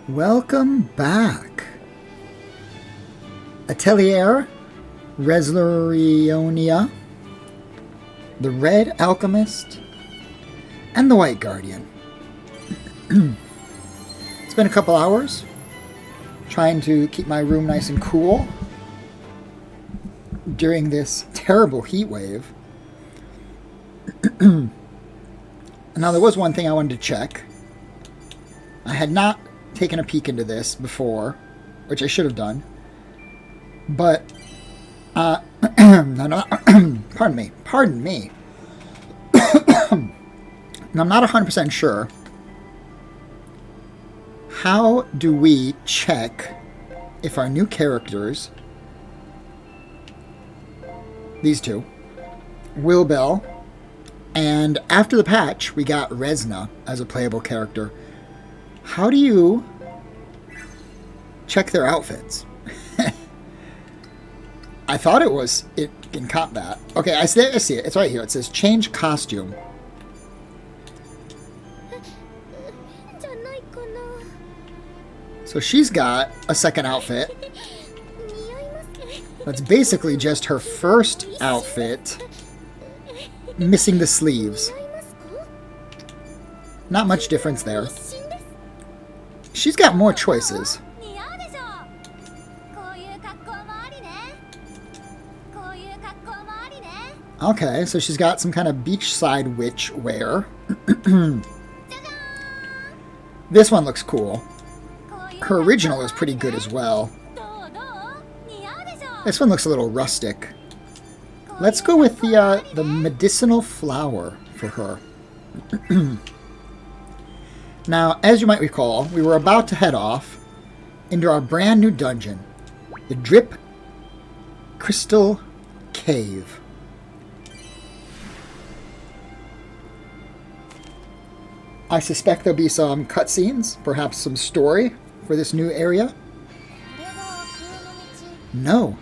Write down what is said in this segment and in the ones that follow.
Welcome back. Atelier, Resleriana, the Red Alchemist, and the White Guardian. It's been a couple hours trying to keep my room nice and cool during this terrible heat wave. Now, there was one thing I wanted to check. I had not taken a peek into this before, which I should have done. But, pardon me. I'm not 100% sure. How do we check if our new characters, these two, Wilbel, and after the patch, we got Resna as a playable character. How do you check their outfits? I thought it can combat. Okay, I see it. It's right here. It says change costume. So she's got a second outfit. That's basically just her first outfit, missing the sleeves. Not much difference there. She's got more choices. Okay, so she's got some kind of beachside witch wear. This one looks cool. Her original is pretty good as well. This one looks a little rustic. Let's go with the medicinal flower for her. Now, as you might recall, we were about to head off into our brand new dungeon, the Drip Crystal Cave. I suspect there'll be some cutscenes, perhaps some story for this new area. No.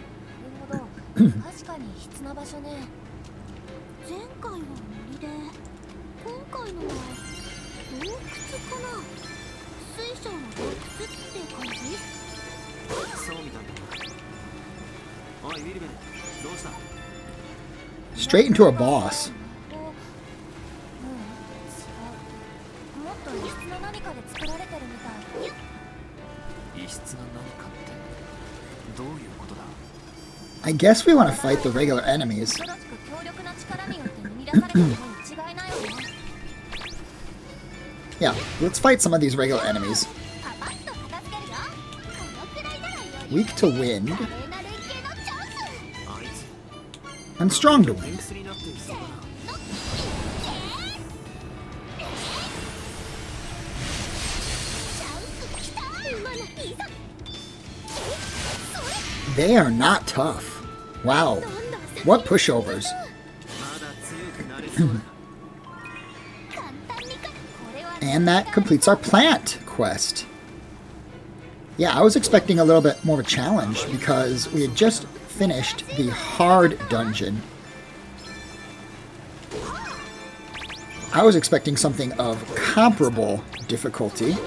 Straight into a boss. I guess we want to fight the regular enemies. Yeah, let's fight some of these regular enemies. Weak to wind. And strong to wind. They are not tough. Wow. What pushovers. And that completes our plant quest. Yeah, I was expecting a little bit more of a challenge because we had just finished the hard dungeon. I was expecting something of comparable difficulty.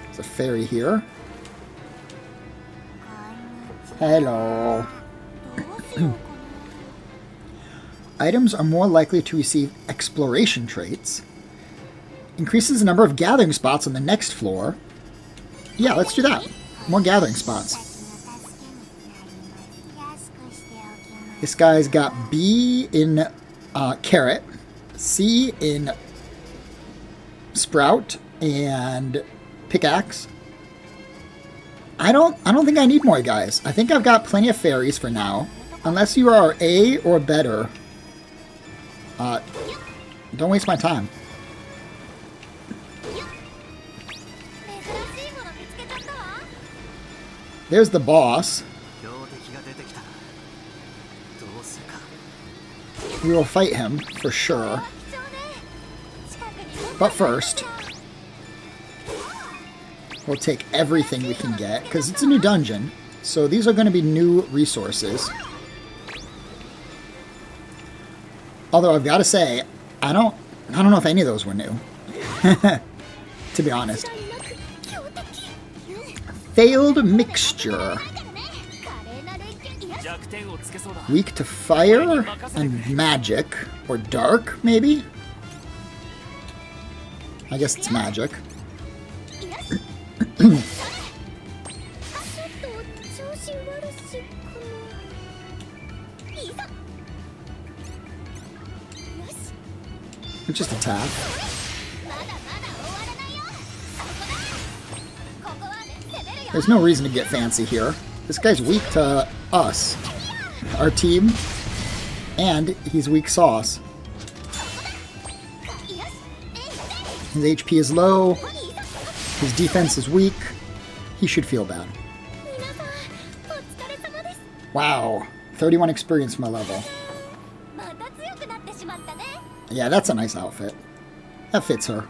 There's a fairy here. Hello. Items are more likely to receive exploration traits. Increases the number of gathering spots on the next floor. Yeah, let's do that. More gathering spots. This guy's got B in carrot, C in sprout, and pickaxe. I don't think I need more guys. I think I've got plenty of fairies for now. Unless you are A or better. Don't waste my time. There's the boss. We will fight him, for sure. But first, we'll take everything we can get, because it's a new dungeon. So these are going to be new resources. Although I've got to say, I don't know if any of those were new. To be honest. Failed mixture. Weak to fire and magic. Or dark, maybe? I guess it's magic. Just attack. There's no reason to get fancy here. This guy's weak to us, our team, and he's weak sauce. His HP is low. His defense is weak. He should feel bad. Wow. 31 experience for my level. Yeah, that's a nice outfit. That fits her.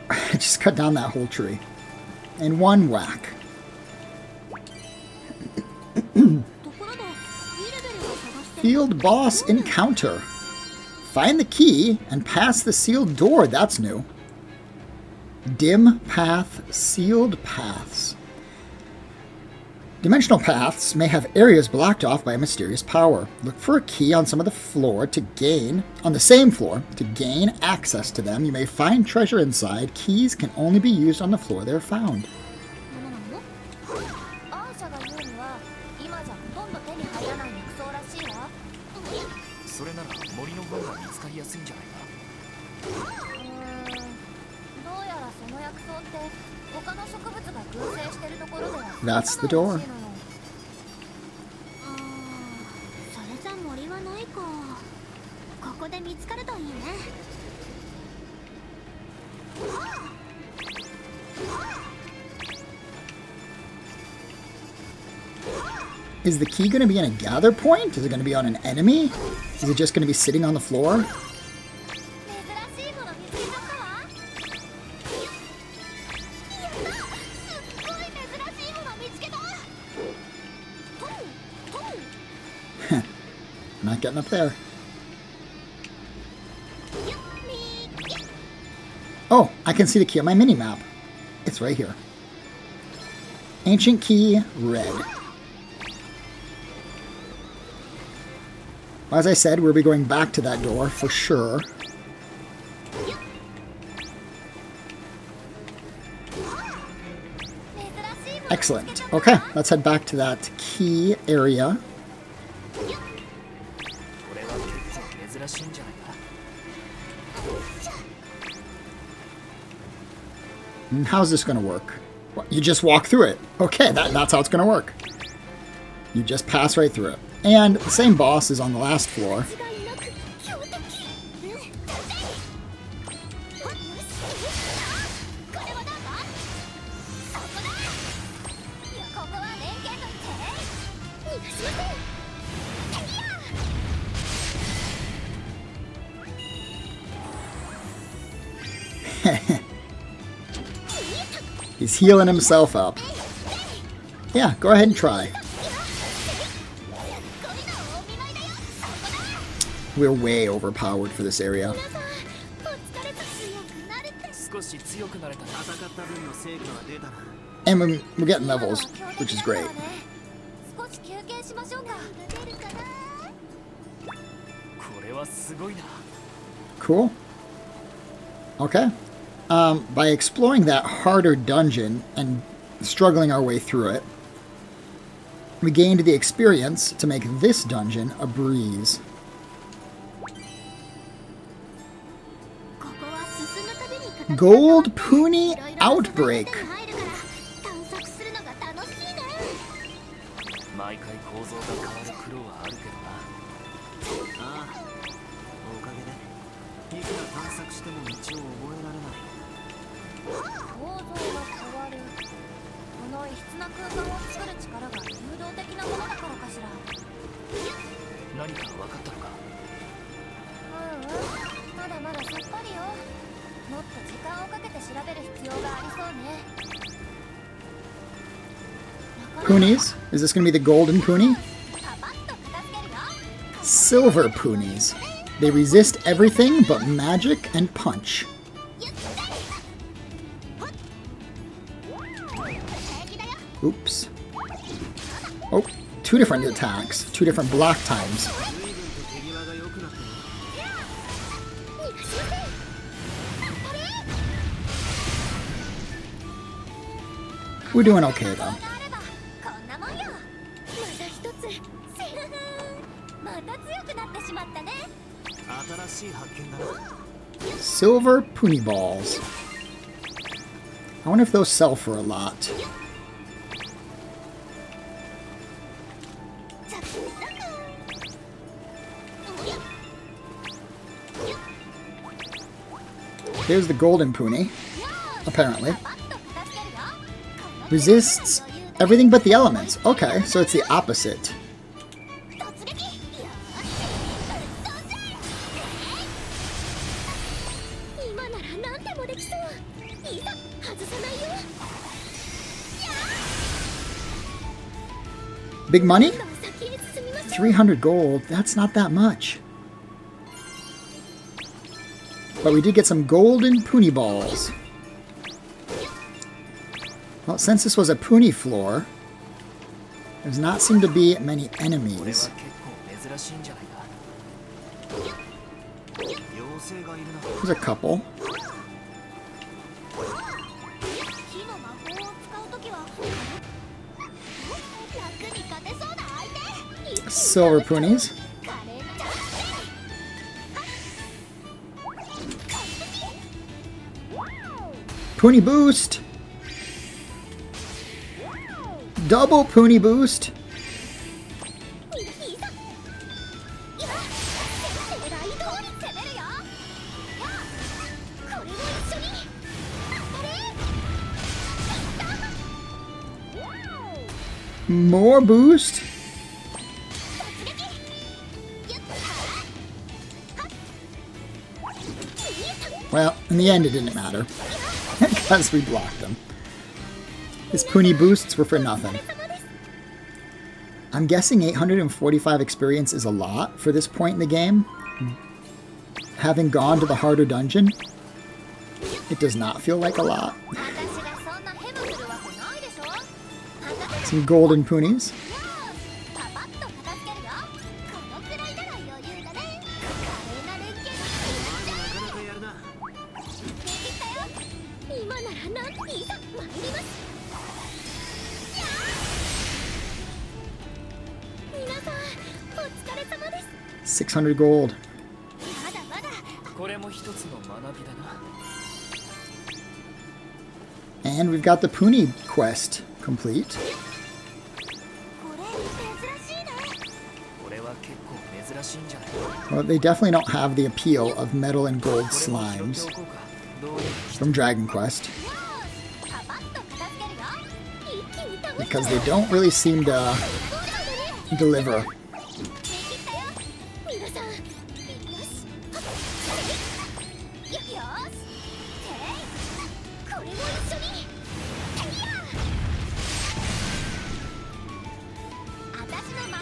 I just cut down that whole tree. In one whack. Field boss encounter. Find the key and pass the sealed door. That's new. Dim path, sealed paths. Dimensional paths may have areas blocked off by a mysterious power. Look for a key on the same floor to gain access to them. You may find treasure inside. Keys can only be used on the floor they're found. That's the door. Is the key going to be in a gather point? Is it going to be on an enemy? Is it just going to be sitting on the floor? Not getting up there. Oh, I can see the key on my mini-map. It's right here. Ancient key, red. As I said, we'll be going back to that door for sure. Excellent. Okay, let's head back to that key area. And how's this going to work? You just walk through it. Okay, that's how it's going to work. You just pass right through it. And the same boss is on the last floor. He's healing himself up. Yeah, go ahead and try. We're way overpowered for this area. And we're getting levels, which is great. Cool. Okay. By exploring that harder dungeon and struggling our way through it, we gained the experience to make this dungeon a breeze. Gold Puni Outbreak. Punies. Is this going to be the golden Puni? Silver Punies. They resist everything but magic and punch. Oops. Oh, two different attacks. Two different block times. We're doing okay, though. Silver Puni Balls. I wonder if those sell for a lot. Here's the golden Puni, apparently. Resists everything but the elements. Okay, so it's the opposite. Big money? 300 gold. That's not that much. But we did get some golden Puni balls. Well, since this was a Puni floor, there does not seem to be many enemies. There's a couple. Silver Punies. Puni boost. Double Puni boost. More boost. Well, in the end it didn't matter, because we blocked them. His Puni boosts were for nothing. I'm guessing 845 experience is a lot for this point in the game. Having gone to the harder dungeon, it does not feel like a lot. Some golden Punis. $600 gold. And we've got the Puni quest complete. Well, they definitely don't have the appeal of metal and gold slimes from Dragon Quest, because they don't really seem to deliver.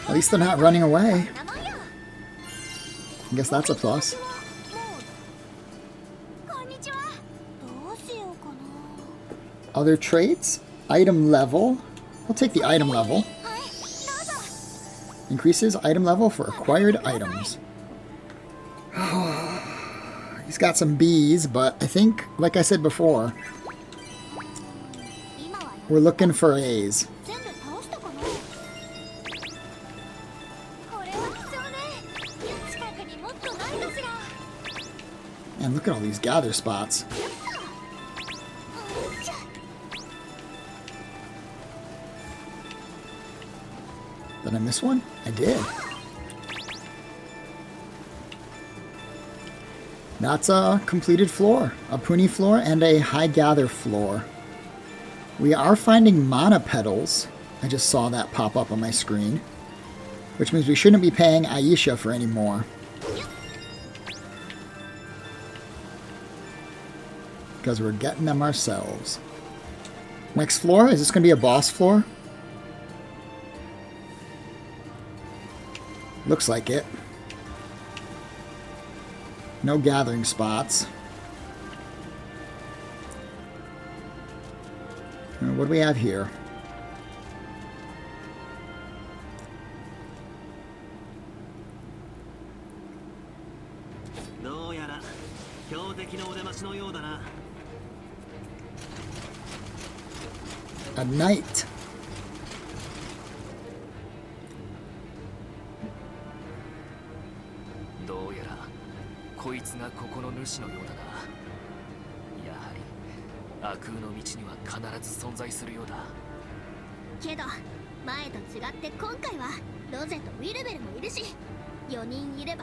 At least they're not running away. I guess that's a plus. Other traits? Item level. We'll take the item level. Increases item level for acquired items. He's got some B's, but I think, like I said before, we're looking for A's. And look at all these gather spots. Did I miss one? I did. That's a completed floor. A Puni floor and a high gather floor. We are finding mana petals. I just saw that pop up on my screen. Which means we shouldn't be paying Aisha for any more. Because we're getting them ourselves. Next floor? Is this going to be a boss floor? Looks like it. No gathering spots. What do we have here? A knight.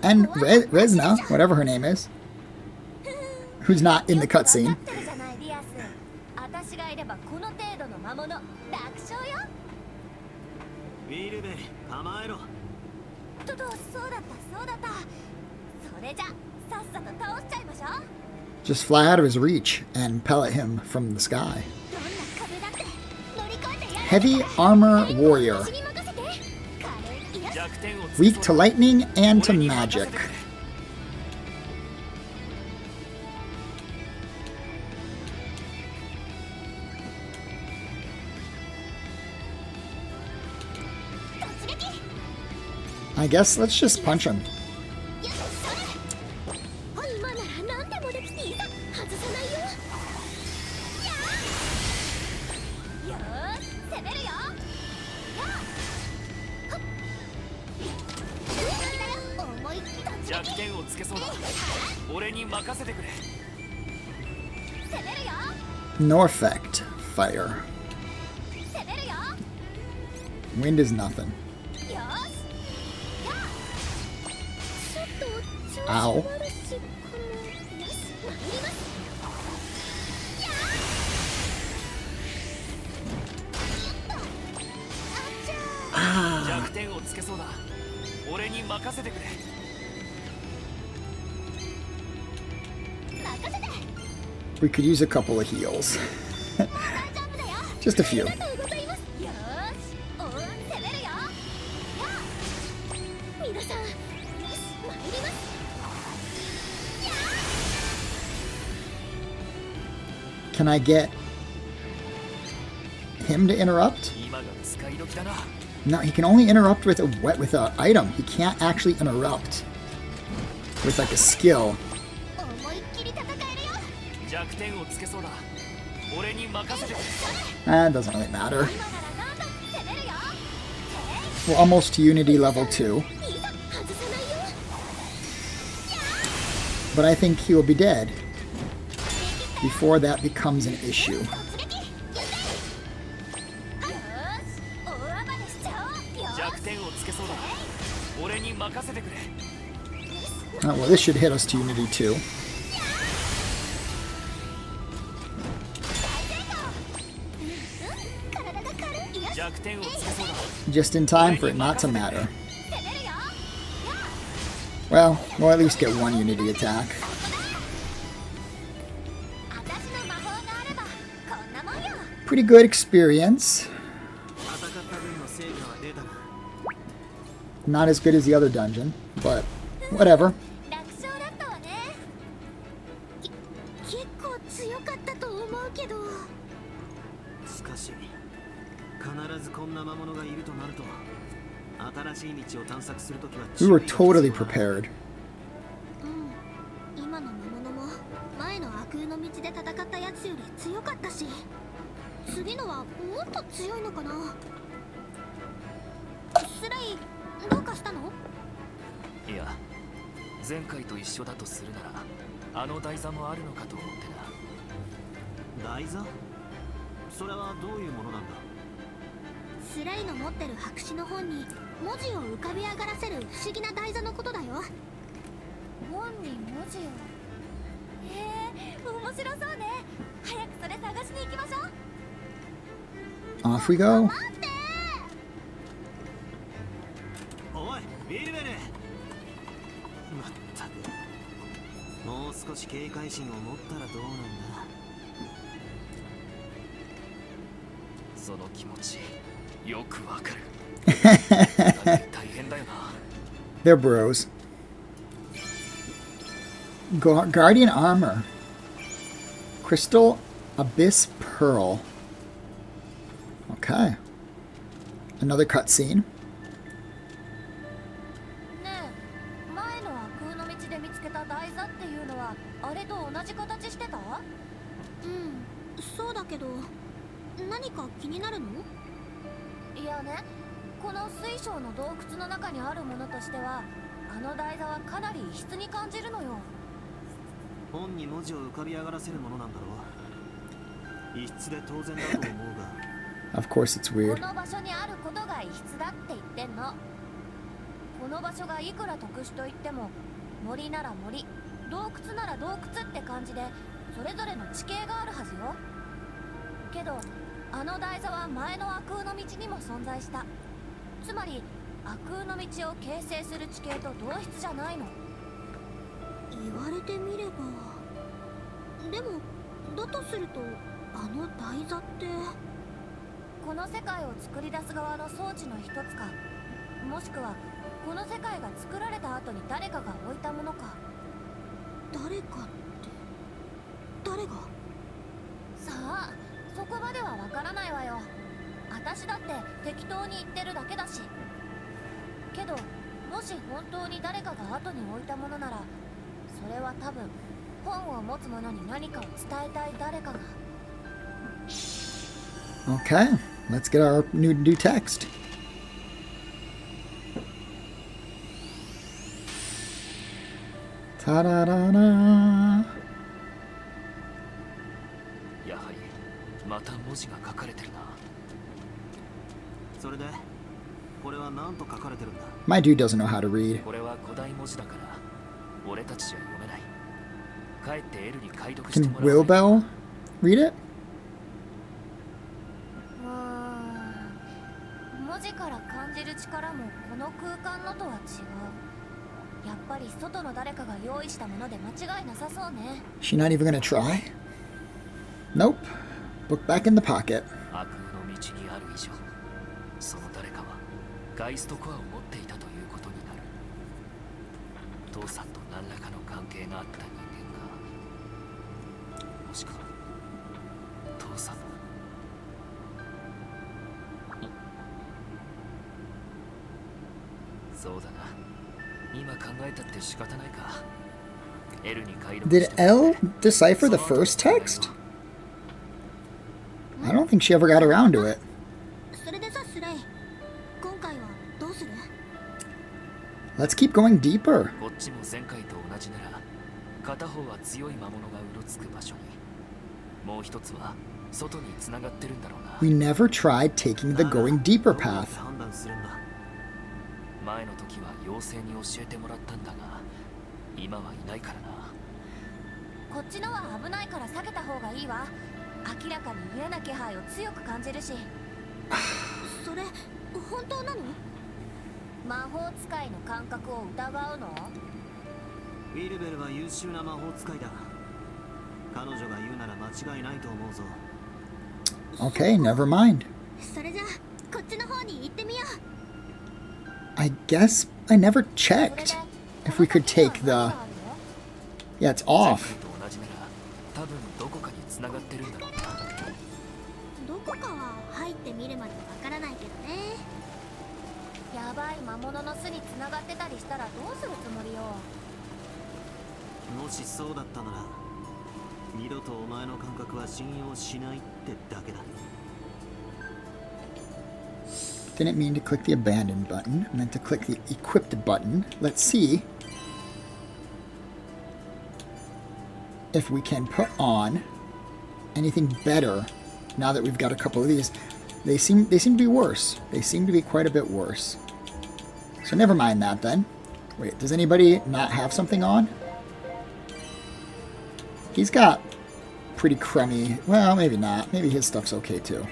And Resna, whatever her name is, who's not in the cutscene. Just fly out of his reach and pellet him from the sky. Heavy armor warrior. Weak to lightning and to magic. I guess let's just punch him. No effect. Fire. Wind is nothing. Ow. Ah. We could use a couple of heals. Just a few. Can I get him to interrupt? No, he can only interrupt with a item. He can't actually interrupt with like a skill. That doesn't really matter. We're almost to Unity level 2. But I think he will be dead before that becomes an issue. Oh, well, this should hit us to Unity 2. Just in time for it not to matter. Well, we'll at least get one Unity attack. Pretty good experience. Not as good as the other dungeon, but whatever. We were totally prepared. Off we go. They're bros. Guardian armor. Crystal Abyss Pearl. Okay. Another cutscene. ねえ、前の空の道で見つけた台座っていうのはあれと同じ形してた？うん、そうだけど何か気になるの？いやね、この水晶の洞窟の中にあるものとしてはあの台座はかなり異質に感じるのよ。本に文字を浮かび上がらせるものなんだろう。異質で当然だと思うが。Of course it's weird. この場所にあることが異質だって言ってんの。この場所がいくら特殊と言っても森なら森、洞窟なら洞窟って感じでそれぞれの地形があるはずよ。けどあの台座は前の空の道にも存在した。つまり空の道を形成する地形と同質じゃないの。言われてみれば。でもだとするとあの台座ってこの世界を作り出す側の装置の一つか、もしくはこの世界が作られた後に誰かが置いたものか。誰かって誰が？さあ、そこまではわからないわよ。私だって適当に言ってるだけだし。けどもし本当に誰かが後に置いたものならそれは多分本を持つ者に何かを伝えたい誰かが。 Okay, let's get our new text. Ta-da-da-da. やはりまた文字が書かれてるな。それでこれは何と書かれてるんだ？ My dude doesn't know how to read. これは古代文字だから俺たちじゃ読めない。帰ってエルに解読して Can もらわない。 Wilbell read it? 文字から感じる力もこの空間のとは違う。やっぱり外の誰かが用意したもので間違いなさそうね。 She not even gonna try? Nope. Book back in the pocket. 悪の道にある以上、その誰かはガイストコアを持っていたということになる。父さんと何らかの関係があった人間か、もしくは父さんの。そうだな。今考えたって仕方ないか。エルに解読 Did Elle decipher the first text? I don't think she ever got around to it. それでさ、スレイ、今回はどうする？ Let's keep going deeper. こっちも前回と同じなら、片方は強い魔物がうろつく場所に、もう一つは外に繋がってるんだろうな。 We never tried taking the going deeper path. 判断するんだ。前の時は妖精に教えてもらったんだが、今はいないからな。こっちのは危ないから避けた方がいいわ。明らかに嫌な気配を強く感じるし。それ本当なの？魔法使いの感覚を疑うの？ウィルベルは優秀な魔法使いだ。彼女が言うなら間違いないと思うぞ。 Okay, never mind. それじゃこっちの方に行ってみよう。 I guess I never checked if we could take the... Yeah, it's off. 同じなら多分どこかに繋がってるんだろうな。どこかは入ってみるまでわからないけどね。やばい魔物の巣に繋がってたりしたらどうするつもりよ。もしそうだったなら、二度とお前の感覚は信用しないってだけだ。 Didn't mean to click the abandon button. I meant to click the equipped button. Let's see if we can put on anything better now that we've got a couple of these. They seem to be worse. They seem to be quite a bit worse. So never mind that then. Wait, does anybody not have something on? He's got pretty crummy... Well, maybe not. Maybe his stuff's okay too.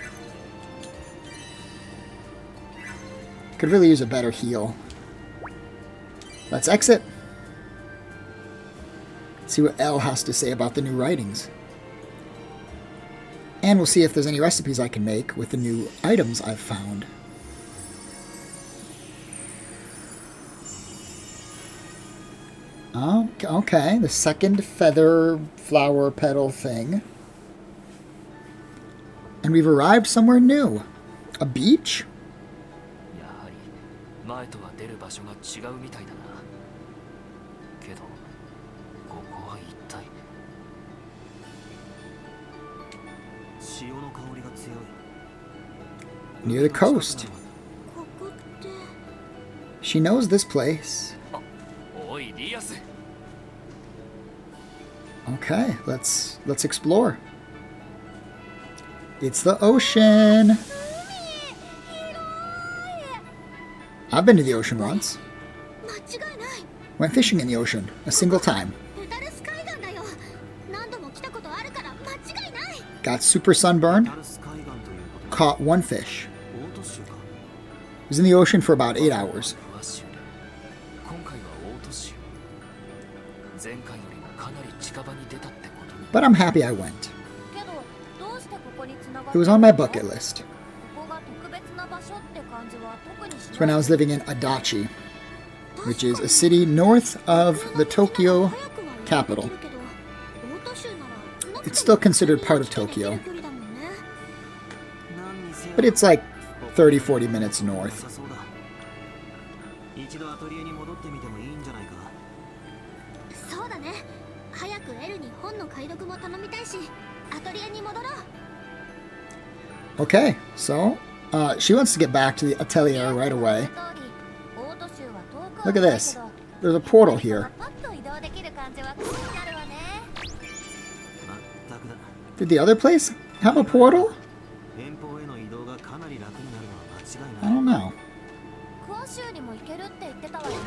Could really use a better heal. Let's exit. See what Elle has to say about the new writings. And we'll see if there's any recipes I can make with the new items I've found. Oh, okay. The second feather flower petal thing. And we've arrived somewhere new. A beach? やはり前とは出る場所が違うみたいだな。けどここは一体。潮の香りが強い。 Near the coast. ここって She knows this place. おいリアス。 Okay, let's explore. It's the ocean. I've been to the ocean once. 間違いない。 Went fishing in the ocean a single time. ペタルス海岸だよ。何度も来たことあるから間違いない。 Got super sunburned. タルス海岸ということ。 Caught one fish. オート州か。 Was in the ocean for about 8 hours. フワ州で今回はオート州。前回よりもかなり近場に出たってことに。 But I'm happy I went. けどどうしてここに繋がって It was on my bucket list. ここが特別な場所って感じは特にし It's when な I い。 was living in Adachi, which is a city north of the Tokyo capital. It's still considered part of Tokyo, but it's like 30-40 minutes north. 一度アトリエに戻ってみてもいいんじゃないか。そうだね。早くエルに本の解読も頼みたいし、アトリエに戻ろう。 Okay, so she wants to get back to the Atelier right away. Look at this. There's a portal here. パッと移動できる感じは癖になるわね。全くだ。 Did the other place have a portal? 遠方への移動がかなり楽になるのは間違い I ない。 don't know. クオ州にも行けるって言ってたわよね。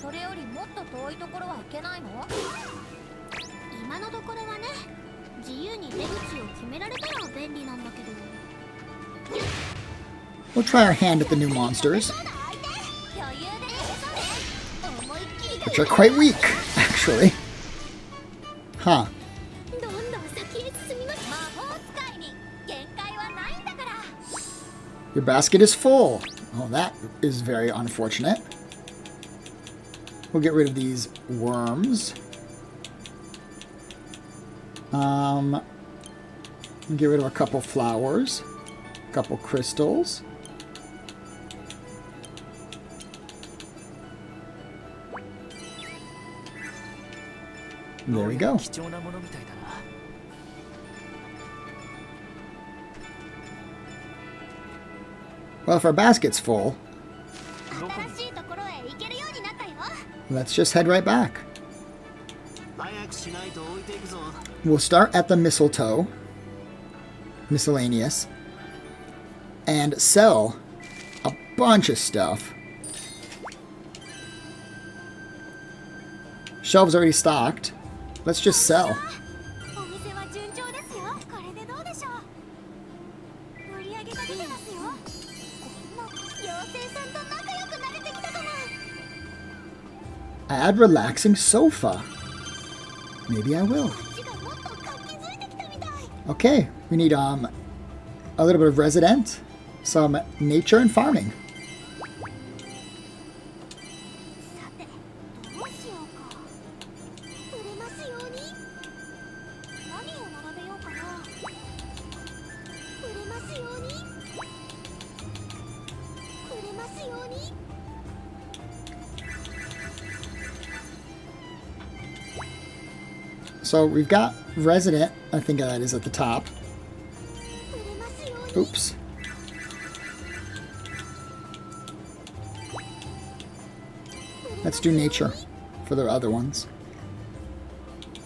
それよりもっと遠いところは行けないの？今のところはね、自由に出口を決められたら便利なんだけど。 We'll try our hand at the new monsters, 余裕で行けそうね。思いっきり which are quite weak, actually. Huh. どんどん先へ進みます。魔法使いに限界はないんだから。 Your basket is full. Oh, that is very unfortunate. We'll get rid of these worms. Get rid of a couple flowers, a couple crystals. There we go. 貴重なものみたいだな。 Well, if our basket's full, 新しいところへ行けるようになったよ。 let's just head right back. 早くしないと置いていくぞ。 We'll start at the mistletoe, miscellaneous, and sell a bunch of stuff. Shelves already stocked. Let's just sell. お店は順調ですよ。これでどうでしょう。売り上げが出てますよ。こんな妖精さんと仲良くなれてきたかも。 Add relaxing sofa. Maybe I will. こっちがもっと活気づいてきたみたい。 Okay, we need a little bit of resident, some nature and farming. さて、どうしようか。売れますように。何を並べようかな。売れますように。売れますように。 So we've got resident, I think that is at the top. 売れますように。 Oops. Let's do nature for the other ones.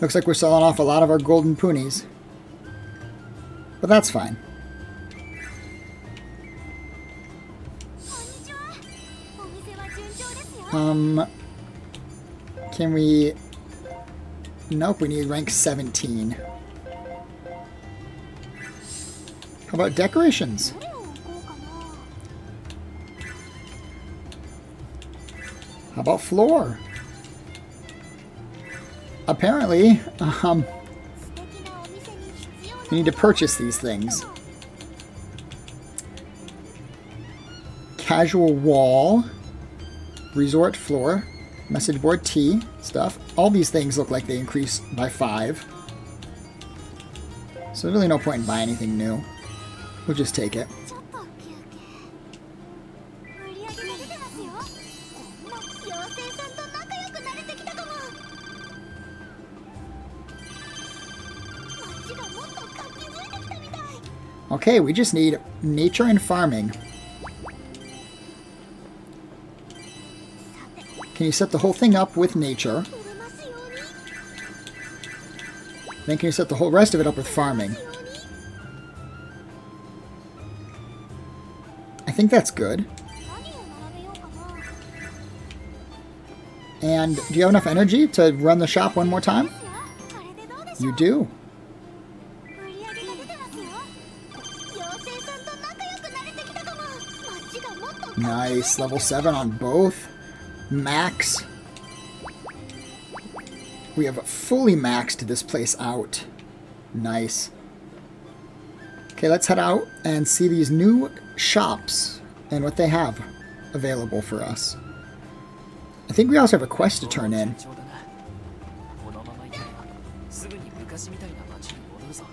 Looks like we're selling off a lot of our golden ponies. But that's fine. こんにちは。お店は順調ですよ。 Can we... Nope, we need rank 17. How about decorations? どれを置こうかな。 How about floor? Apparently, 素敵なお店に必要な we need to purchase these things. Casual wall, resort floor, Message board T stuff. All these things look like they increase by 5. So there's really no point in buying anything new. We'll just take it. ちょっと休憩。売り上げが出てますよ。妖精さんと仲良くなれてきたかも。街がもっと活気づいてきたみたい。Okay, we just need nature and farming. Can you set the whole thing up with nature? 売れますように。 Then can you set the whole rest of it up with farming? I think that's good. 何を並べようかな。 And do you have enough energy to run the shop one more time? これでどうでしょ You う。 do. 売り上げが出てますよ。妖精さんと仲良くなれてきたかも。街がもっと活気づいてきた。 Nice. Level 7 on both. Max. We have fully maxed this place out. Nice. Okay, let's head out and see these new shops and what they have available for us. I think we also have a quest to turn in. このままいけばすぐに昔みたいな街に戻るぞ。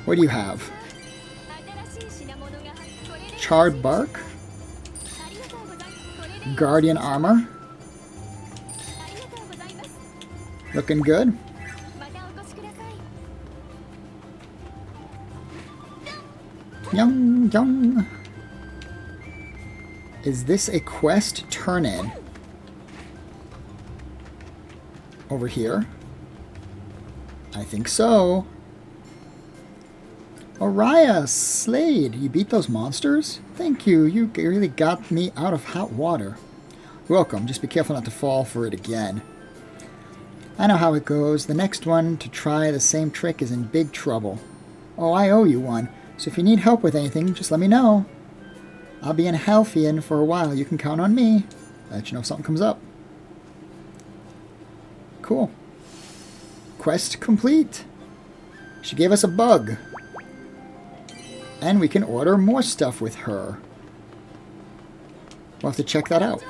What do you have? 新しい品物がこれで Charred bark? ありがとうございます。これで Guardian armor? ありがとうございます。 Looking good. またお越しください。 Young, young. Is this a quest turn in? Over here? I think so. Oriah, Slade, you beat those monsters? Thank you, you really got me out of hot water. You're welcome, just be careful not to fall for it again. I know how it goes. The next one to try the same trick is in big trouble. Oh, I owe you one. So if you need help with anything, just let me know. I'll be in Halfian for a while. You can count on me. Let you know if something comes up. Cool. Quest complete. She gave us a bug. And we can order more stuff with her. We'll have to check that out.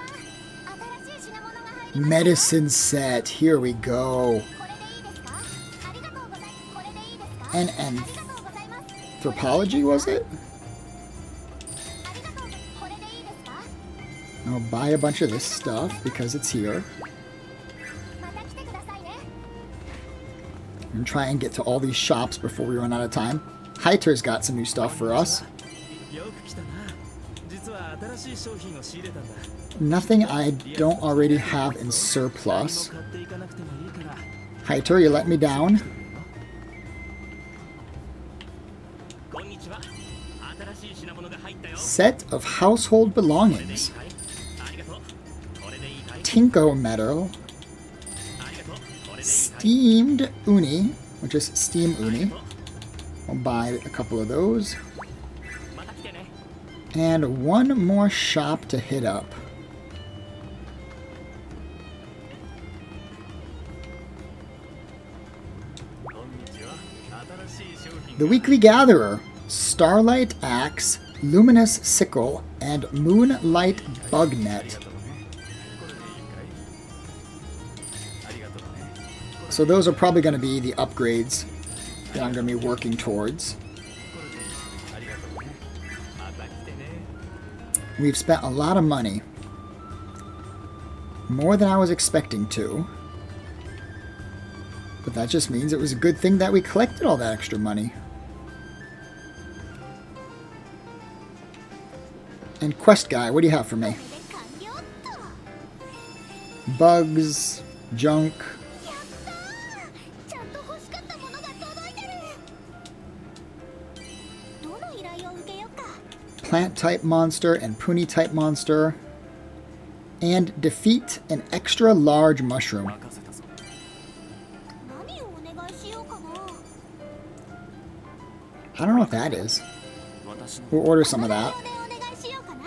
新しい品物が入り Medicine set. Here we go. これでいいですか。ありがとうございます。これでいいですか。 And ありがとうございます。 anthropology, was it? ありがとう。これでいいですか。 I'll buy a bunch of this stuff because it's here. また来てくださいね。 And try and get to all these shops before we run out of time. Heiter's got some new stuff for us. よく来たな。実は新しい商品を仕入れたんだ。 Nothing I don't already have in surplus. 買っていかなくてもいいから。 Heiter, you let me down. こんにちは。新しい品物が入ったよ。 Set of household belongings. ありがとう。これでいいかい。 Tinko metal. ありがとう。これでいいかい。 Steamed uni, which is steam uni. I'll buy a couple of those. また来てね。 And one more shop to hit up. The Weekly Gatherer, Starlight Axe, Luminous Sickle, and Moonlight Bugnet. So those are probably going to be the upgrades that I'm going to be working towards. We've spent a lot of money. More than I was expecting to. But that just means it was a good thing that we collected all that extra money. And quest guy, what do you have for me? これで完了っと。 Bugs, junk. やったー。ちゃんと欲しかったものが届いてる。どの依頼を受けようか。 Plant type monster and Puni type monster. And defeat an extra large mushroom. 任せたぞ。何をお願いしようかな。 I don't know what that is. 私の We'll order some of that. これでお願いしようかな。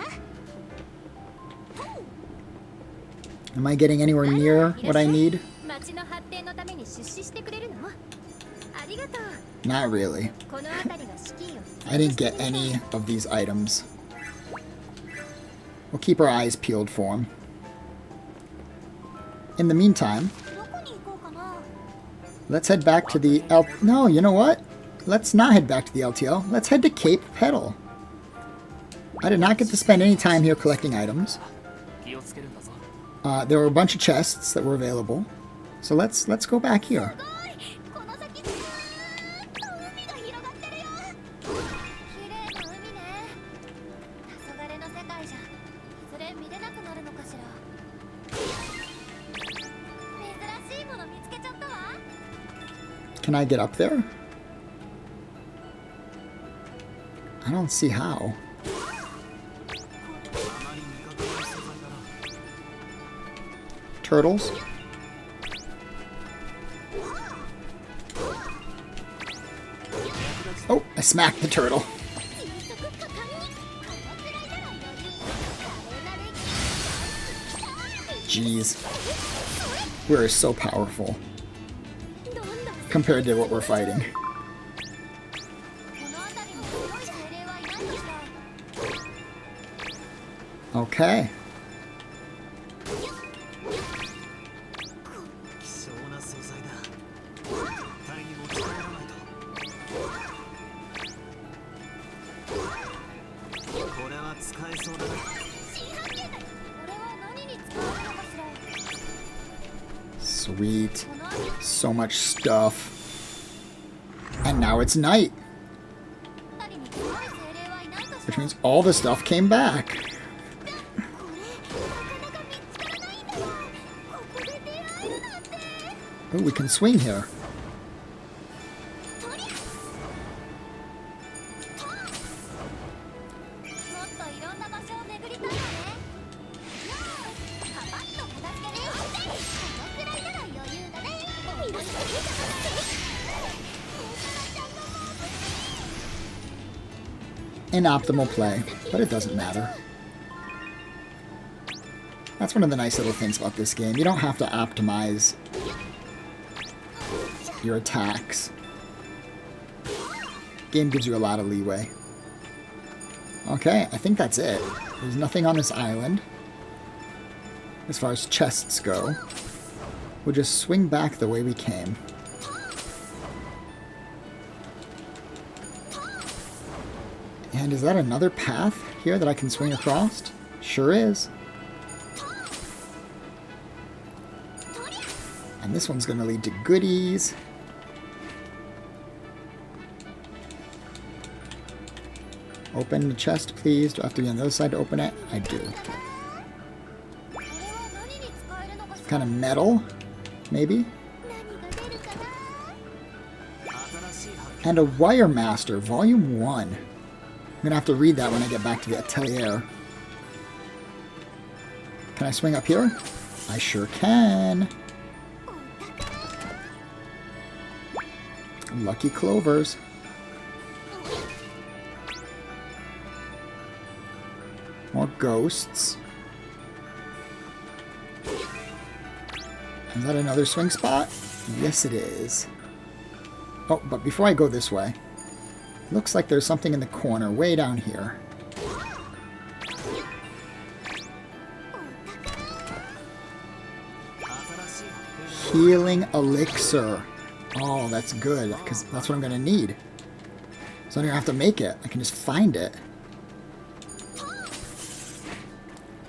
Am I getting anywhere near what I need? 町の発展のために出資してくれるの。ありがとう。 Not really. この辺りが資金を。 I didn't get any of these items. We'll keep our eyes peeled for them. in the meantime, どこに行こうかな。 let's head back to the No, you know what? Let's not head back to the LTL. Let's head to Cape Petal. I did not get to spend any time here collecting items. 気をつけるんだぞ。 There were a bunch of chests that were available. So let's go back here. すごい。この先ずーっと海が広がってるよ。綺麗な海ね。黄昏の世界じゃいずれ見れなくなるのかしら。珍しいもの見つけちゃったわ。 Can I get up there? I don't see how. Turtles? Oh, I smacked the turtle. 迅速果敢に。このくらいなら余裕。 Jeez. We're so powerful どんどん compared to what we're fighting. この辺りに強い精霊はいないかしら。 Okay. 希少な素材だ。絶対に持ち帰らないと。これは使えそうだな。新発見だよ。これは何に使われるのかしら。 Sweet. この辺り So much stuff. And now it's night, に強い精霊はいないかし which ら。 means all the stuff came back. これなかなか見つからないんだわ。ここで出会えるなんて。 Oh, we can swing here. とりゃ。もっといろんな場所を巡りたいわね。パパッと片付けるよ。このくらいなら余裕だね。皆さん見たことない。Inoptimal play, but it doesn't matter. That's one of the nice little things about this game. You don't have to optimize your attacks. Game gives you a lot of leeway. Okay, I think that's it. There's nothing on this island as far as chests go. We'll just swing back the way we came. And is that another path here that I can swing across? Sure is. And this one's going to lead to goodies. Open the chest, please. Do I have to be on the other side to open it? I do. これは何に使えるのかしら。 Kind of metal, maybe? 何が出るかな。 And a Wire Master, Volume 1. I'm going to have to read that when I get back to the Atelier. Can I swing up here? I sure can. Lucky clovers. More ghosts. Is that another swing spot? Yes, it is. Oh, but before I go this way, looks like there's something in the corner way down here. Healing elixir. Oh, that's good, because that's what I'm going to need. So I don't have to make it. I can just find it.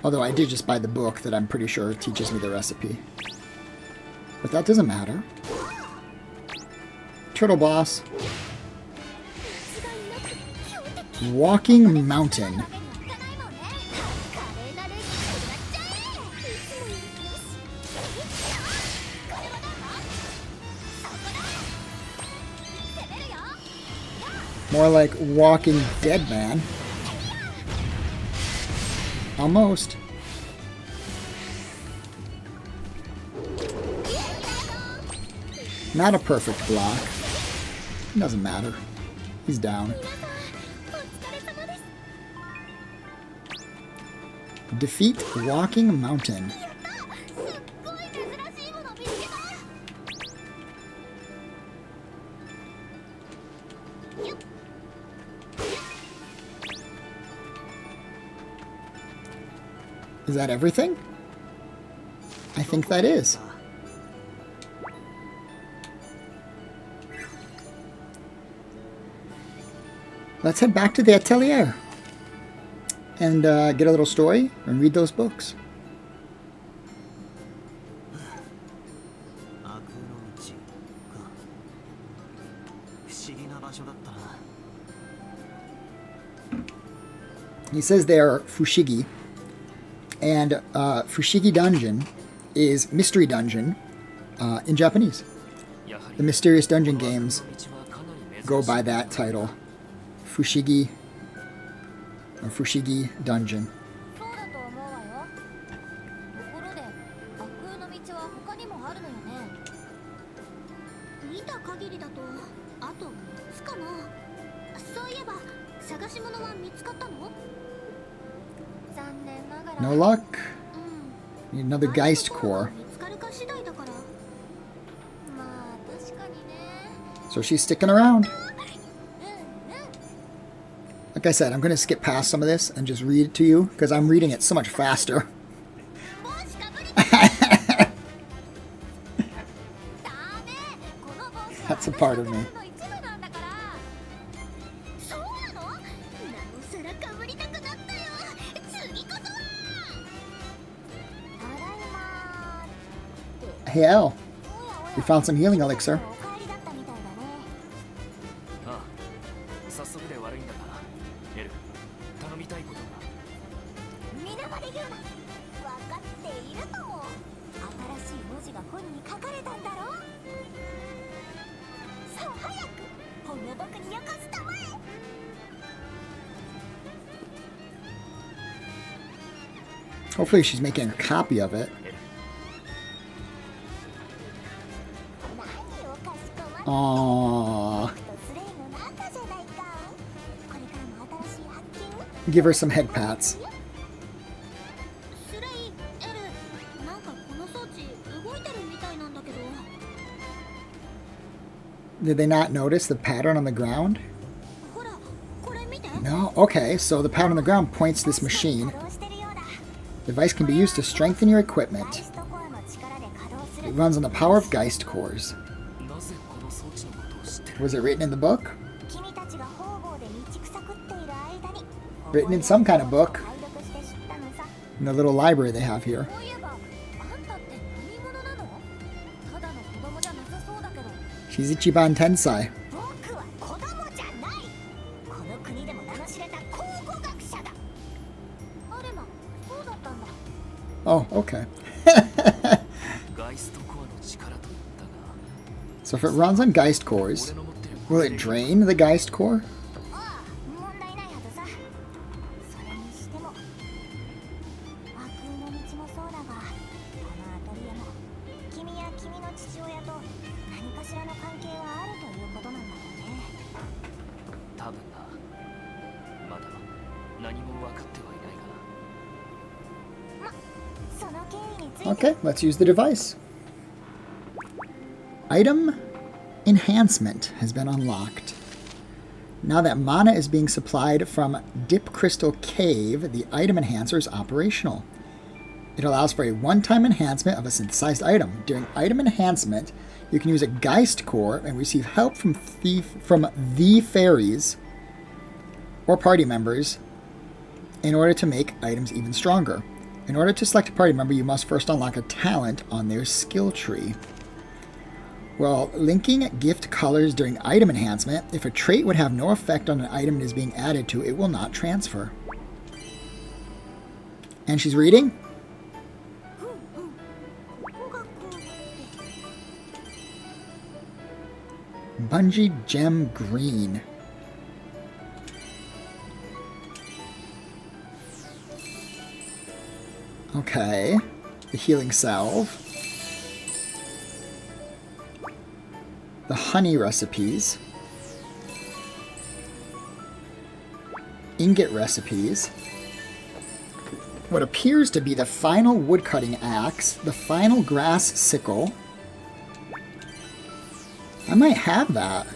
Although I did just buy the book that I'm pretty sure teaches me the recipe. But that doesn't matter. Turtle boss. Walking mountain. More like Walking Dead Man. Almost. Not a perfect block. Doesn't matter. He's down. Defeat Walking Mountain. Is that everything? I think that is. Let's head back to the Atelier and get a little story and read those books. He says they're Fushigi, and Fushigi Dungeon is Mystery Dungeon in Japanese. The Mysterious Dungeon games go by that title, Fushigi, or Fushigi Dungeon. そうだと思うわよ。ところで、架空の道は他にもあるのよね。見た限りだと、あと3つかな。そういえば、探し物は見つかったの？残念ながら。No luck. Need another Geist core. 見つかるか次第だから。まあ確かにね。So she's sticking around. Like I said, I'm going to skip past some of this and just read it to you because I'm reading it so much faster. That's a part of me. Hey Al, we found some healing elixir. ああ、早速で悪いんだが、エル、頼みたいことが。皆まで言うな。分かっているとも。新しい文字が本に書かれたんだろ。さあ早く本を僕によこすたまえ。Hopefully she's making a copy of it. Aww. Give her some head pats. Did they not notice the pattern on the ground? No? Okay, so the pattern on the ground points to this machine. The device can be used to strengthen your equipment. It runs on the power of Geist cores. Was it written in the book? Written in some kind of book. In the little library they have here. She's Ichiban Tensai. Oh, okay. So if it runs on Geist cores, will it drain the Geist core? Okay, let's use the device. Item enhancement has been unlocked. Now that mana is being supplied from Dip Crystal Cave, the item enhancer is operational. It allows for a one-time enhancement of a synthesized item. During item enhancement, you can use a Geist core and receive help from the fairies or party members in order to make items even stronger. In order to select a party member, you must first unlock a talent on their skill tree. While linking gift colors during item enhancement, if a trait would have no effect on an item it is being added to, it will not transfer. And she's reading? Bungee Gem Green. Okay. The healing salve. The honey recipes. Ingot recipes. What appears to be the final woodcutting axe. The final grass sickle. I might have that.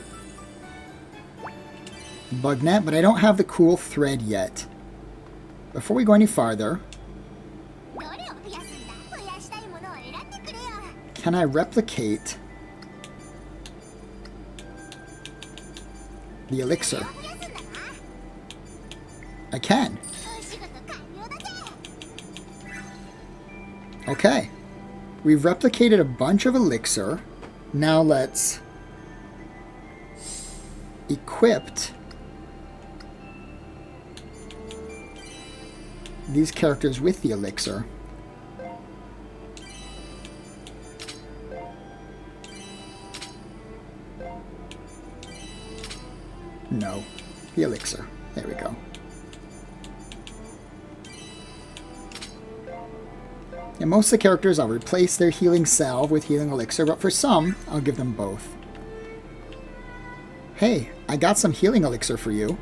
Bug net, but I don't have the cool thread yet. Before we go any farther, Can I replicate the elixir? I can. Okay. We've replicated a bunch of elixir. Now let's equip these characters with the elixir. No, the elixir. There we go. And most of the characters, I'll replace their healing salve with healing elixir, but for some, I'll give them both. Hey, I got some healing elixir for you.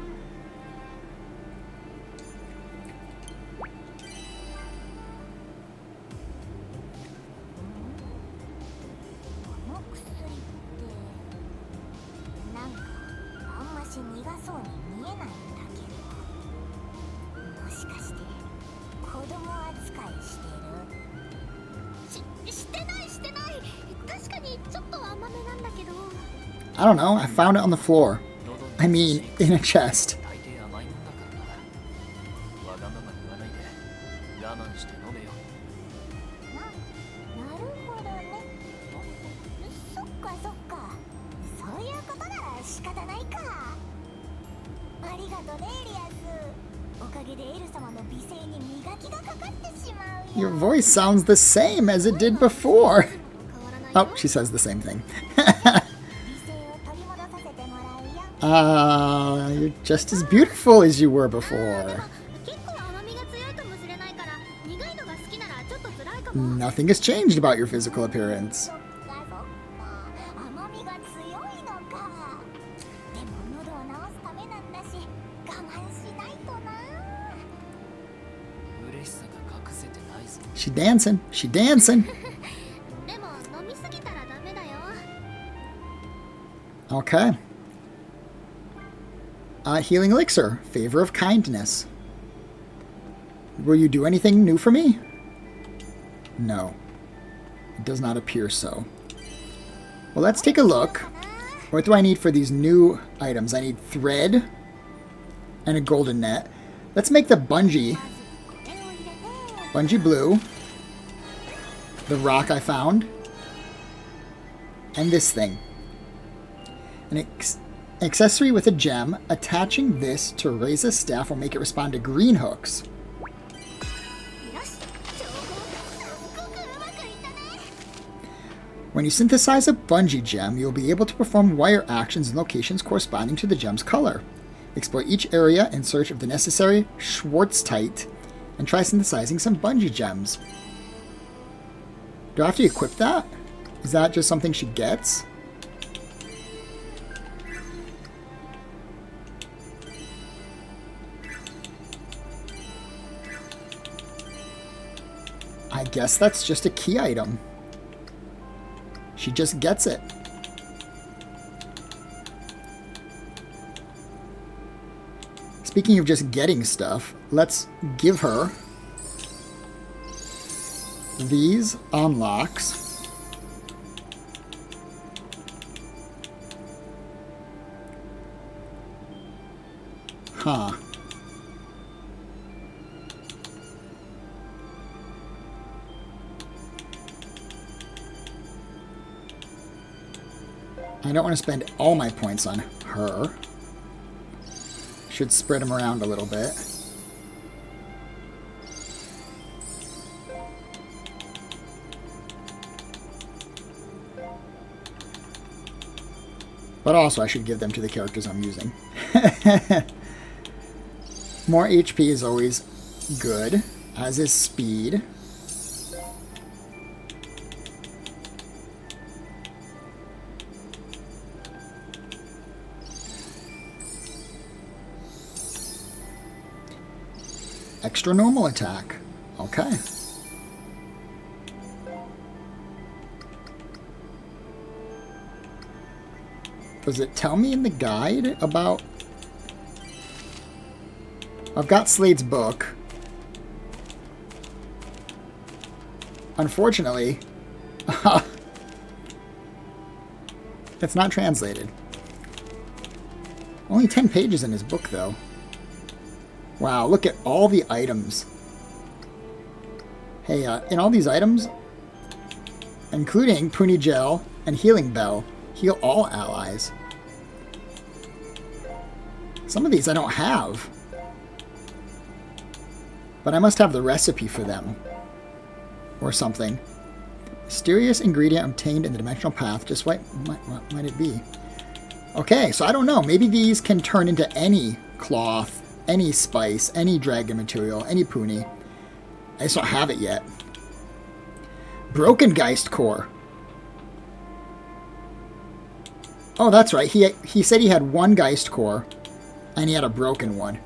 I don't know, I found it on the floor. I mean, in a chest. 大抵甘いもんだからな。わがまま言わないで我慢して飲めよ。なるほどね。そっかそっか。そういうことなら仕方ないか。ありがとね、エリアス。おかげでエル様の美声に磨きがかかってしまうよ。 Your voice sounds the same as it did before. Oh, she says the same thing. You're just as beautiful as you were before. Nothing has changed about your physical appearance. She dancing. She dancing. Okay. Healing elixir. Favor of kindness. Will you do anything new for me? No. It does not appear so. Well, let's take a look. What do I need for these new items? I need thread and a golden net. Let's make the bungee. Bungee blue. The rock I found. And this thing. An accessory with a gem. Attaching this to Reisa's staff will make it respond to green hooks. When you synthesize a bungee gem, you'll be able to perform wire actions in locations corresponding to the gem's color. Explore each area in search of the necessary Schwarztite and try synthesizing some bungee gems. Do I have to equip that? Is that just something she gets? I guess that's just a key item. She just gets it. Speaking of just getting stuff, let's give her these unlocks. Huh. I don't want to spend all my points on her. Should spread them around a little bit. But also I should give them to the characters I'm using. More HP is always good, as is speed. Extra normal attack. Okay. Does it tell me in the guide about... I've got Slade's book. Unfortunately, It's not translated. Only 10 pages in his book, though. Wow, look at all the items. Hey, in all these items, including Puni Gel and Healing Bell, heal all allies. Some of these I don't have. But I must have the recipe for them. Or something. Mysterious ingredient obtained in the dimensional path. Just what might it be? Okay, so I don't know. Maybe these can turn into any cloth, any spice, any dragon material, any Puni. I just don't have it yet. Broken Geist Core. Oh, that's right. He said he had one Geist Core, and he had a broken one.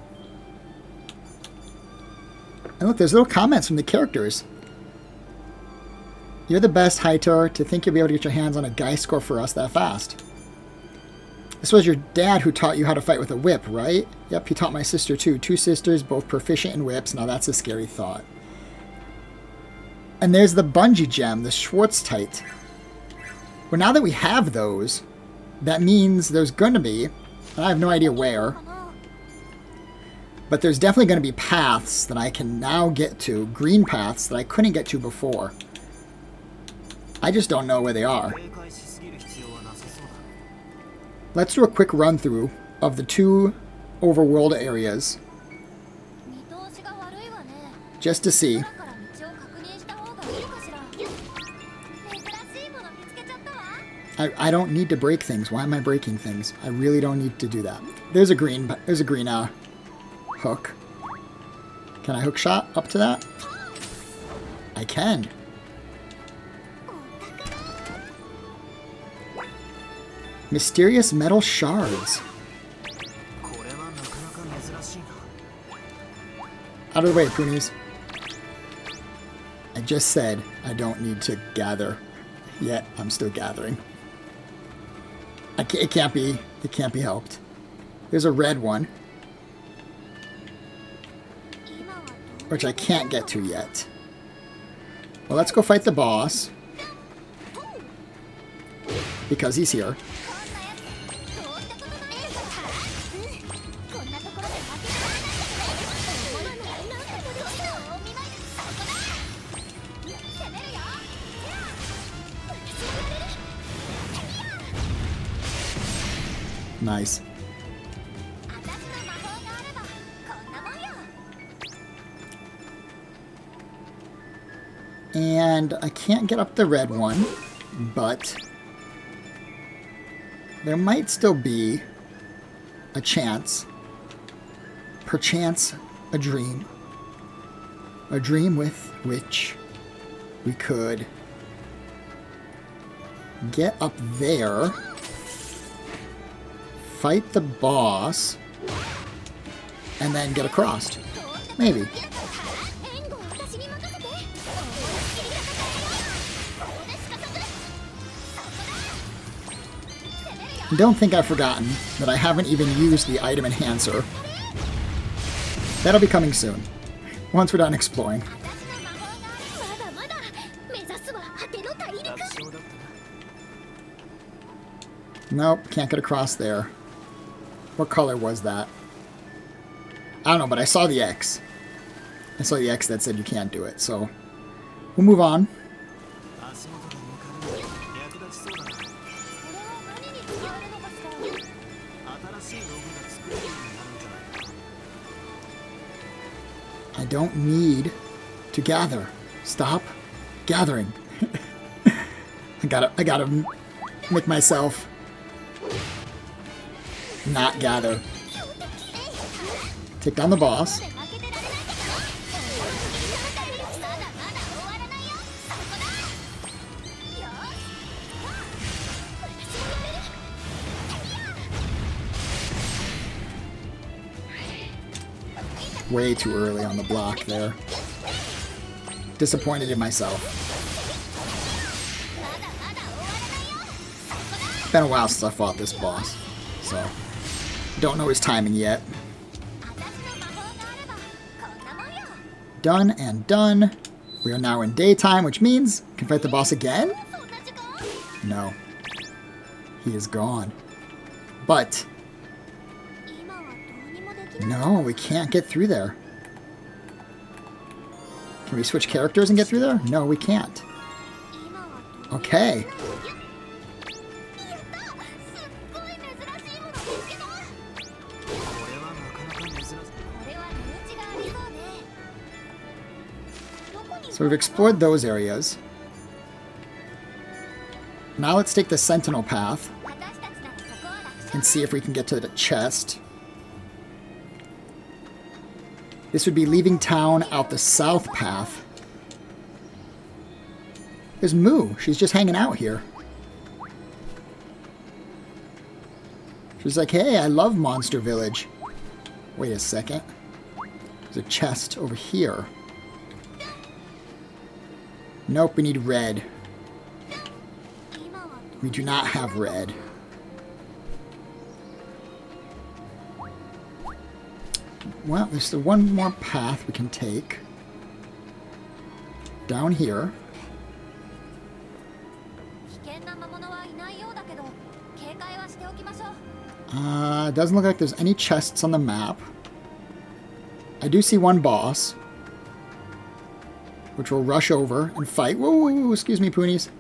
And look, there's little comments from the characters. You're the best, Hytor, to think you'll be able to get your hands on a Geist Core for us that fast. This was your dad who taught you how to fight with a whip, right? Yep, he taught my sister too. 2 sisters, both proficient in whips. Now that's a scary thought. And there's the bungee gem, the Schwarztite. Well, now that we have those, that means there's going to be, I have no idea where, but there's definitely going to be paths that I can now get to, green paths that I couldn't get to before. I just don't know where they are. Let's do a quick run through of the 2 overworld areas just to see. I don't need to break things. Why am I breaking things? I really don't need to do that. There's a green hook. Can I hook shot up to that? I can. Mysterious metal shards. Out of the way, Punies. I just said I don't need to gather. Yet I'm still gathering. It can't be helped. There's a red one, which I can't get to yet. Well, let's go fight the boss, because he's here. Nice. And I can't get up the red one, but there might still be a chance. Perchance a dream. A dream with which we could get up there, fight the boss, and then get across. Maybe. Don't think I've forgotten that I haven't even used the item enhancer. That'll be coming soon, once we're done exploring. Nope, can't get across there. What color was that? I don't know, but I saw the X. I saw the X that said you can't do it, so we'll move on. I don't need to gather. Stop gathering. I gotta make myself not gather. Take down the boss. Way too early on the block there. Disappointed in myself. Been a while since I fought this boss, so don't know his timing yet. Done and done. We are now in daytime, which means can fight the boss again? No. He is gone. But, 今はどうにもできない。 no, we can't get through there. Can we switch characters and get through there? No, we can't. 今はどうにも Okay. やった、すっごい珍しいもの見つけた。これはなかなか珍しい。これは値打ちがありそうね。どこに So we've explored those areas. Now let's take the Sentinel path 私たちならここは楽勝 and see if we can get to the chest. This would be leaving town out the south path. There's Moo. She's just hanging out here. She's like, hey, I love Monster Village. Wait a second. There's a chest over here. Nope, we need red. 今はど We do not have red. Well, there's the one more path we can take. Down here. 危険な魔物はいないようだけど、警戒はしておきましょう。 Doesn't look like there's any chests on the map. I do see one boss, which we'll rush over and fight. Whoa, whoa, whoa, excuse me, Poonies.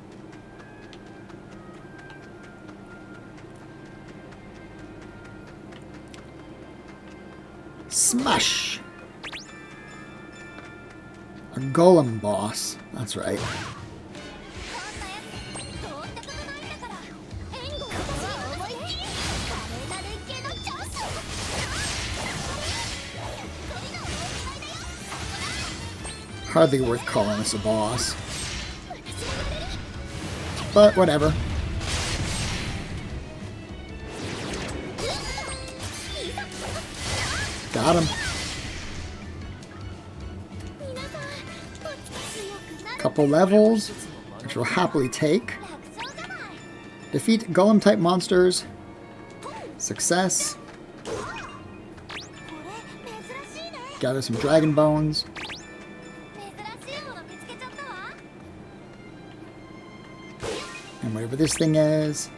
Smush! A golem boss. That's right. こんなやつ、どうってことないんだから。援護を私に渡して。華麗な連携のチャンス。Hardly worth calling this a boss. But whatever. Got him. 皆さん、強くなる。 Couple levels, which we'll happily take. 楽勝じゃない。 Defeat golem type monsters. Success. これ珍しいね。 Gather some dragon bones. 珍しいもの見つけちゃったわ。 And whatever this thing is.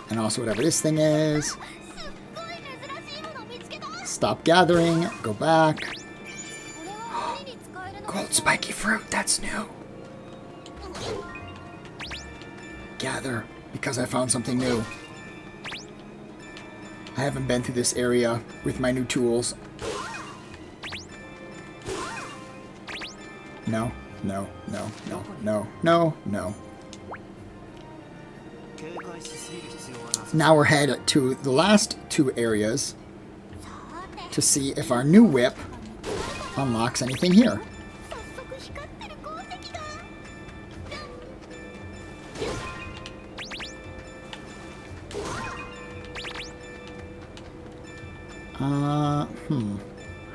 And also whatever this thing is. すっごい珍しいもの見つけた。こ Stop gathering. Go back. れは何に使えるの？ Gold spiky fruit. That's new. Gather. Because I found something new. I haven't been through this area with my new tools. No. No. No. No. No. No. No. 警戒しすぎる必要はなさ Now we're headed to the last two areas さて、 to see if our new whip unlocks anything here. 早速光ってる鉱石が。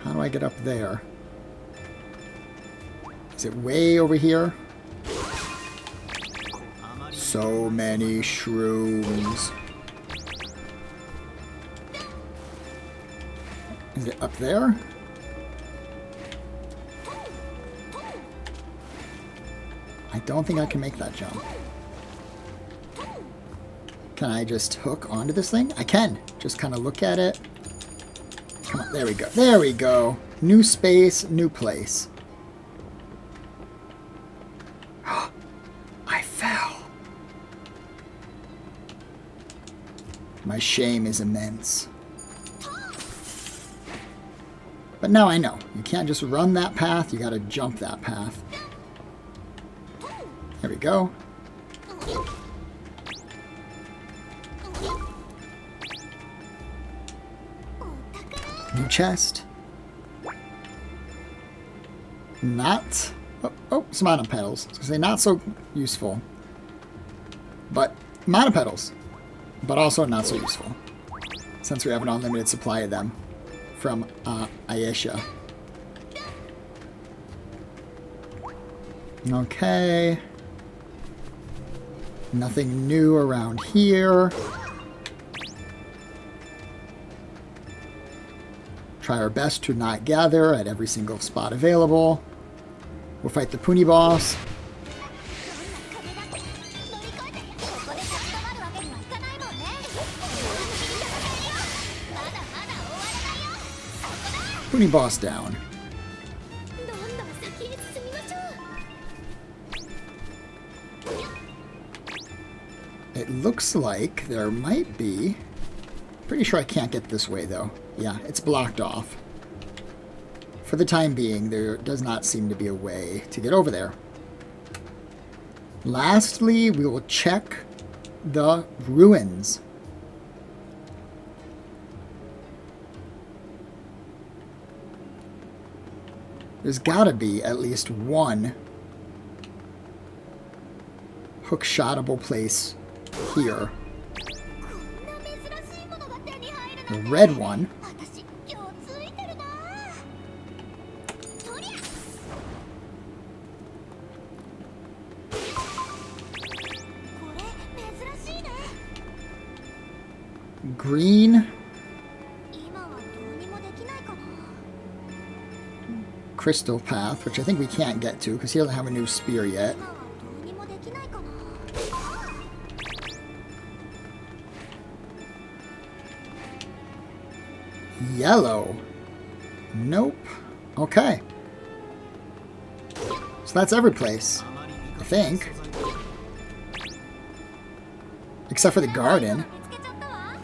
How do I get up there? Is it way over here? So many shrooms. Is it up there? I don't think I can make that jump. Can I just hook onto this thing? I can. Just kind of look at it. Come on, there we go. There we go. New space, new place. I fell. My shame is immense. But now I know. You can't just run that path, you gotta jump that path. There we go. New chest. Not... Oh, some mana petals. I was gonna say not so useful. But mana petals. But also not so useful. Since we have an unlimited supply of them. From Ayesha. Okay. Nothing new around here. Try our best to not gather at every single spot available. We'll fight the Puni boss. どんな壁だって乗り越えてここで立ち止まるわけには Puni boss down. どんどん先へ進みましょう。 It looks like there might be... Pretty sure I can't get this way, though. Yeah, it's blocked off. For the time being, there does not seem to be a way to get over there. Lastly, we will check the ruins. There's gotta be at least one hook-shotable place here. こんな珍しいものが手に入る The なんて red one. 私今日ついてるな。とりゃこれ珍しいね。 Green 今はどうにもできないかな。 crystal path, which I think we can't get to because he doesn't have a new spear yet. 今はどうにもできないかな。 Yellow. Nope. Okay. So that's every place, I think. Except for the garden. 見つけちゃったわ。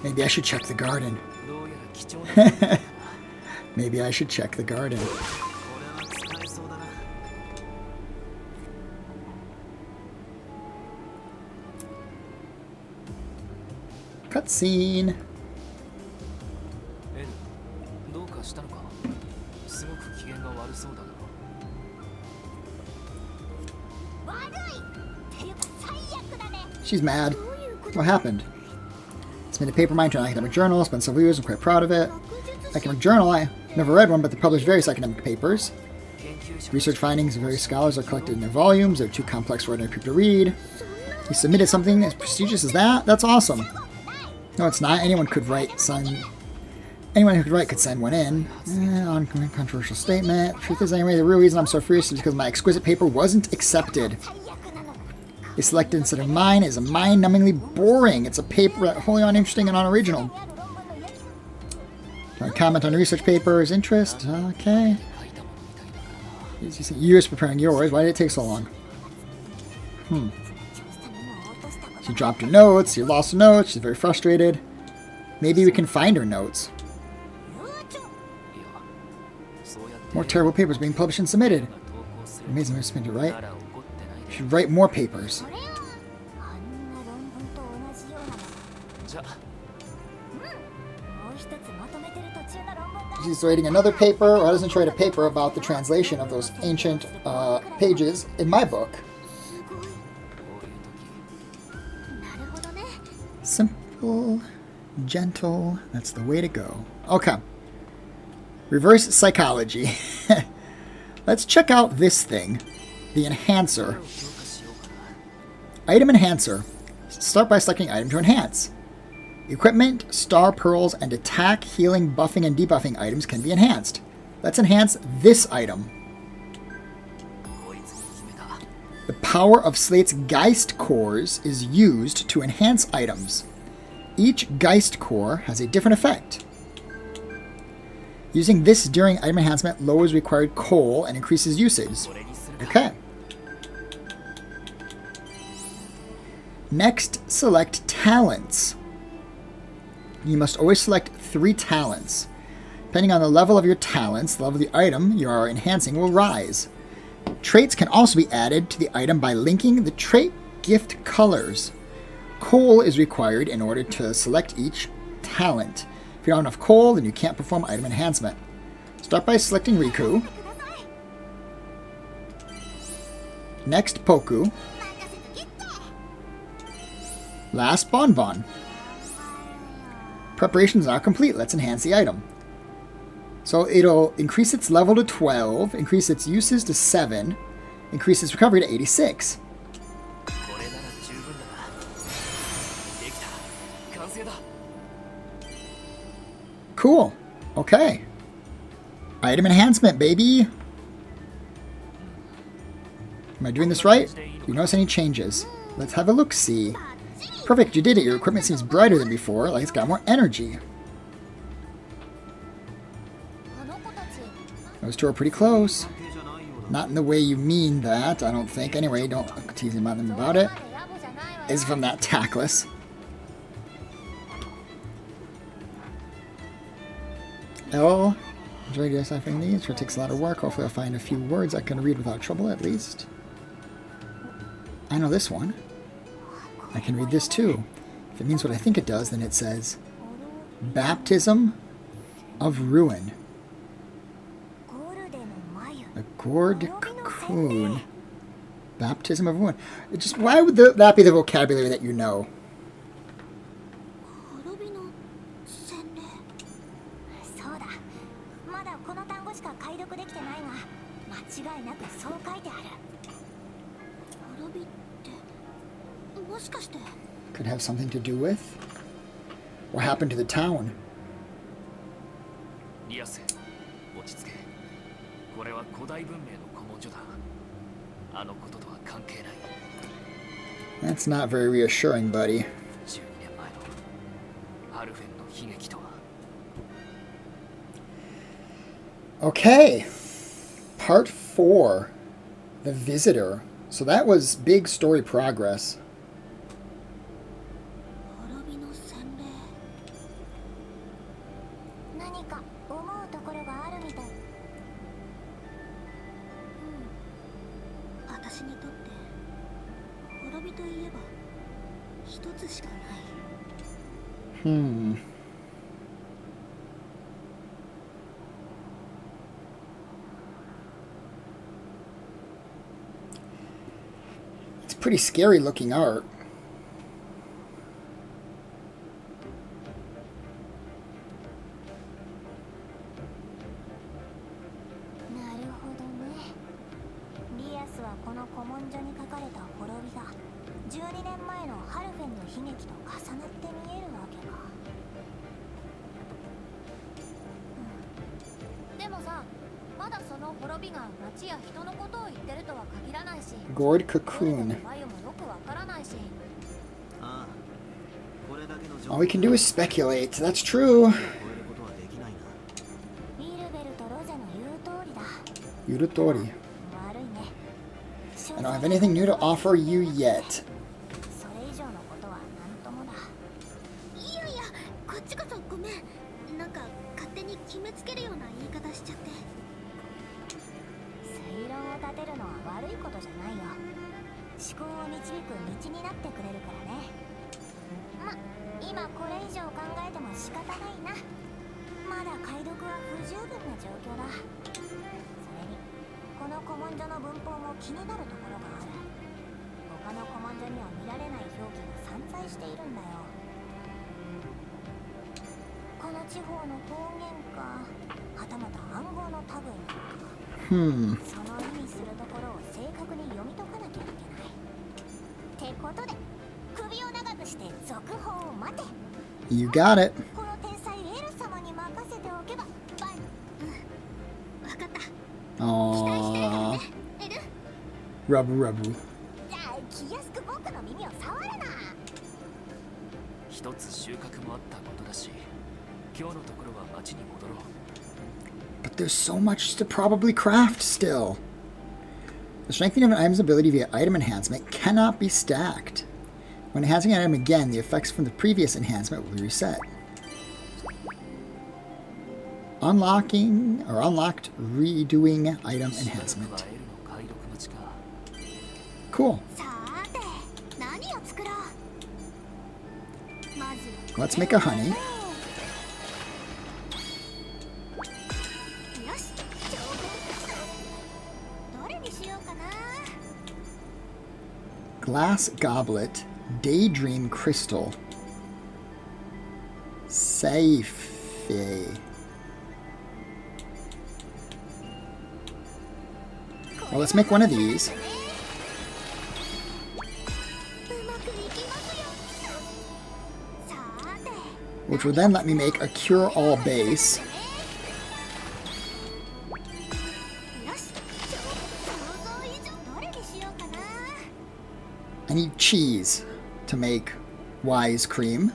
Maybe I should check the garden. どうやら貴重なものだな。 Maybe I should check the garden. これは使えそうだな。 Cutscene. エル、どうかしたのか。すごく機嫌が悪そうだな。悪いっていうか最悪だね。 She's mad. どういうこと What happened? It's made a paper mine to an academic journal. Spent several years. I'm quite proud of it. Academic journal. I never read one, but they publish various academic papers. 研究者 Research findings of various scholars are collected in their volumes. They're too complex for ordinary people to read. He submitted something as prestigious as that? That's awesome. No, it's not. Anyone who could write could send one in. Controversial statement. Truth is, anyway, the real reason I'm so furious is because my exquisite paper wasn't accepted. 最悪なの。 They selected instead of mine is a mind-numbingly boring. It's a paper that wholly uninteresting and unoriginal. Can I comment on research papers? Interest? Okay. 書いたものみたいだからな。 You spent years preparing yours. Why did it take so long? 調査にも落としたこと She dropped her notes. You lost her notes. She's very frustrated. Maybe we can find her notes. 悠長。いや、そうやって More terrible papers being published and submitted. 投稿する Amazing her spent to write. なら怒ってないで Should write more papers. これはあんな論文と同じようなの。じゃあもう一つまとめてる途中の論文が。 She's writing another paper, or doesn't write a paper about the translation of those ancient pages in my book. すごい。こういう時なるほどね。 Simple, gentle, that's the way to go. Okay. Reverse psychology. Let's check out this thing. The enhancer. 強化しようかな。 Item enhancer. Start by selecting item to enhance. Equipment, star pearls, and attack, healing, buffing, and debuffing items can be enhanced. Let's enhance this item. こいつに決めた。 The power of Slate's Geist cores is used to enhance items. Each Geist core has a different effect. Using this during item enhancement lowers required coal and increases usage. これにするか。 Okay. Next, select talents. You must always select 3 talents. Depending on the level of your talents, the level of the item you are enhancing will rise. Traits can also be added to the item by linking the trait gift colors. Coal is required in order to select each talent. If you don't have enough coal, then you can't perform item enhancement. Start by selecting Riku. Next, Poku. Last, Bonbon. Preparations are complete. Let's enhance the item. So it'll increase its level to 12, increase its uses to 7, increase its recovery to 86. これなら十分だな。できた。完成だ。 Cool. Okay. Item enhancement, baby. Am I doing this right? Do you notice any changes? Let's have a look-see. Perfect, you did it. Your equipment seems brighter than before, like it's got more energy. Those two are pretty close. Not in the way you mean that, I don't think. Anyway, don't tease him about it. Is from that tactless. L. Enjoy deciphering these. It takes a lot of work. Hopefully I'll find a few words I can read without trouble, at least. I know this one. I can read this too. If it means what I think it does, then it says Baptism of Ruin. A gourd cocoon. Baptism of Ruin. Why would that be the vocabulary that you know? そうだ。まだこの単語しか解読できてないが、間違いなくそう書いてある。滅びってもしかして Could have something to do with? What happened to the town? リアス、落ち着け。これは古代文明の古文書だ。あのこととは関係ない。That's not very reassuring, buddy. 12年前のハルフェンの悲劇とは。Okay. Part 4. The Visitor. So that was big story progress. 滅びの洗礼。何か思うところがあるみたい。私にとって滅びといえば一つしかない。It's pretty scary looking art. なるほどね。リアスはこの古文書に書かれた滅びが12年前のハルフェンの悲劇と重なって見えるわけか。でもさ、まだその滅びが町や人のことを言ってるとは限らないし、 Gourd どれ cocoon. の眉もよくわからないし。 All we can do is speculate. That's true. ビルベルとロゼの言う通りだ。 Yurutori. 悪いね。 I don't have anything new to offer you yet. それ以上のことは何ともだ。いやいや、こっちこそごめん。なんか勝手に決めつけるような言い方しちゃって。推論を立てるのは悪いことじゃないよ。思考を導く道になってくれるからね。ま、今これ以上考えても仕方ないな。まだ解読は不十分な状況だ。それにこの古文書の文法も気になるところがある。他の古文書には見られない表記が散在しているんだよ。この地方の方言か、はたまた暗号の類なのか。その意味するところを正確に読み解かなきゃいけない。ってことで、首を長くして続報を待て。 You got it. この天才エル様に任せておけば、わかった。期待してるから Aww. ね、エル。 Rubble rubble. じゃあ気安く僕の耳を触るな。一つ収穫もあったことだし、今日のところは町に戻ろう。 But there's so much to probably craft still. The strengthening of an item's ability via item enhancement cannot be stacked. When enhancing an item again, the effects from the previous enhancement will be reset. Unlocking or unlocked redoing item enhancement. Cool. さーて、何を作ろう。まず Let's make a honey. よし、挑戦。どれにしようかな。 Glass goblet. Daydream crystal. Safe. Well, let's make one of these. うまくいきますよ。さーて。 Which will then let me make a cure-all base. よし、想像以上。どれにしようかな。 I need cheese to make wise cream. こ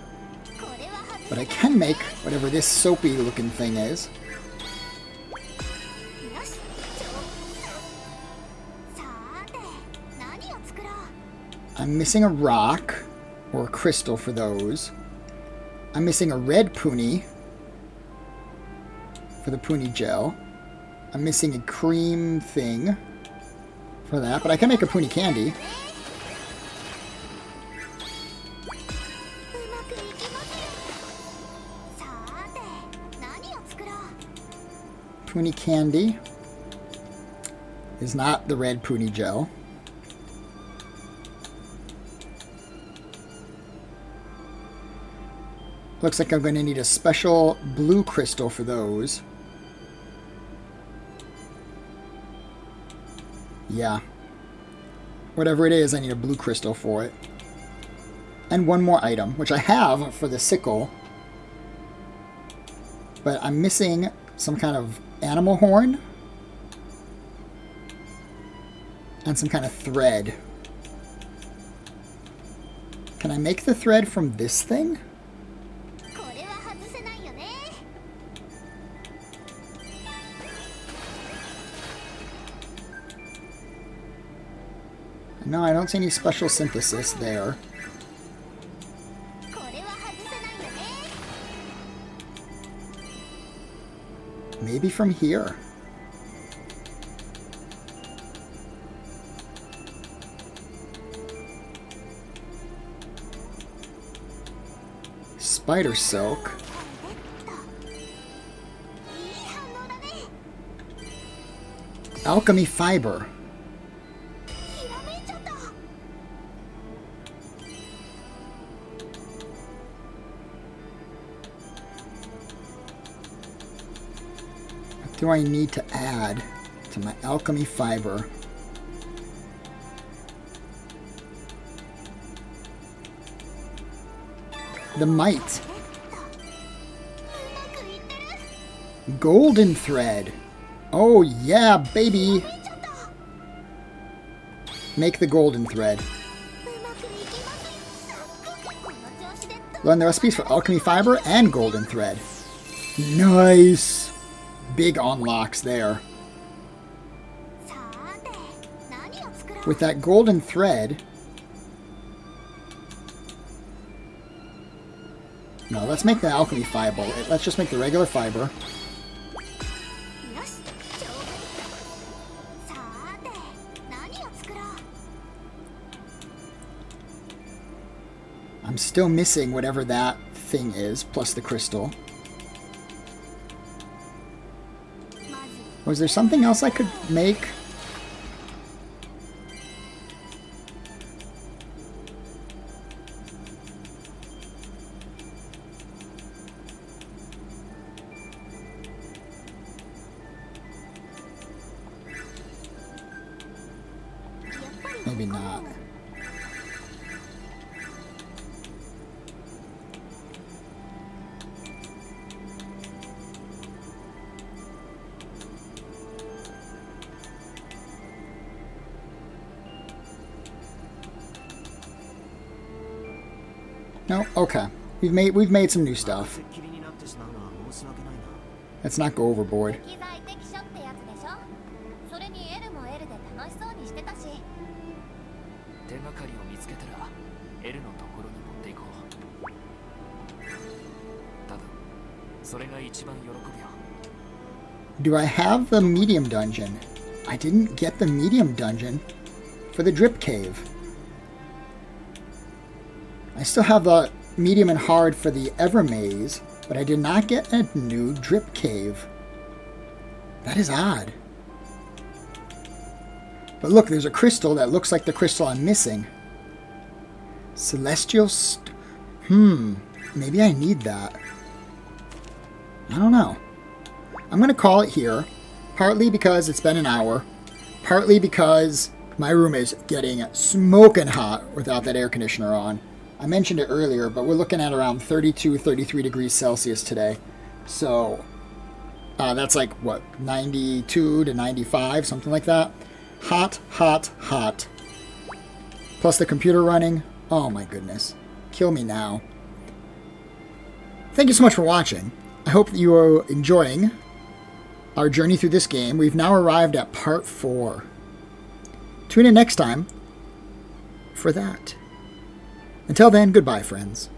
れは外 But I can make whatever this soapy looking thing is. よし、I'm missing a rock or a crystal for those. I'm missing a red puni for the puni gel. I'm missing a cream thing for that, but I can make a puni candy. Puni candy is not the red puni gel. Looks like I'm going to need a special blue crystal for those. Yeah. Whatever it is, I need a blue crystal for it. And one more item, which I have for the sickle. But I'm missing some kind of animal horn. And some kind of thread. Can I make the thread from this thing? No, I don't see any special synthesis there. Maybe from here. Spider silk. Alchemy fiber. What do I need to add to my alchemy fiber? The mite. Golden thread. Oh yeah, baby. Make the golden thread. Learn the recipes for alchemy fiber and golden thread. Nice. Big unlocks there. With that golden thread... No, let's make the alchemy fiber. Let's just make the regular fiber. I'm still missing whatever that thing is, plus the crystal. Was there something else I could make? Maybe not. No? Okay. We've made some new stuff. Let's not go overboard. Do I have the medium dungeon? I didn't get the medium dungeon for the drip cave. I still have the medium and hard for the Ever Maze, but I did not get a new drip cave. That is odd. But look, there's a crystal that looks like the crystal I'm missing. Celestial maybe I need that. I don't know. I'm going to call it here, partly because it's been an hour, partly because my room is getting smoking hot without that air conditioner on. I mentioned it earlier, but we're looking at around 32, 33 degrees Celsius today. So that's like, what, 92 to 95, something like that. Hot, hot, hot. Plus the computer running. Oh my goodness. Kill me now. Thank you so much for watching. I hope you are enjoying our journey through this game. We've now arrived at part 4. Tune in next time for that. Until then, goodbye, friends.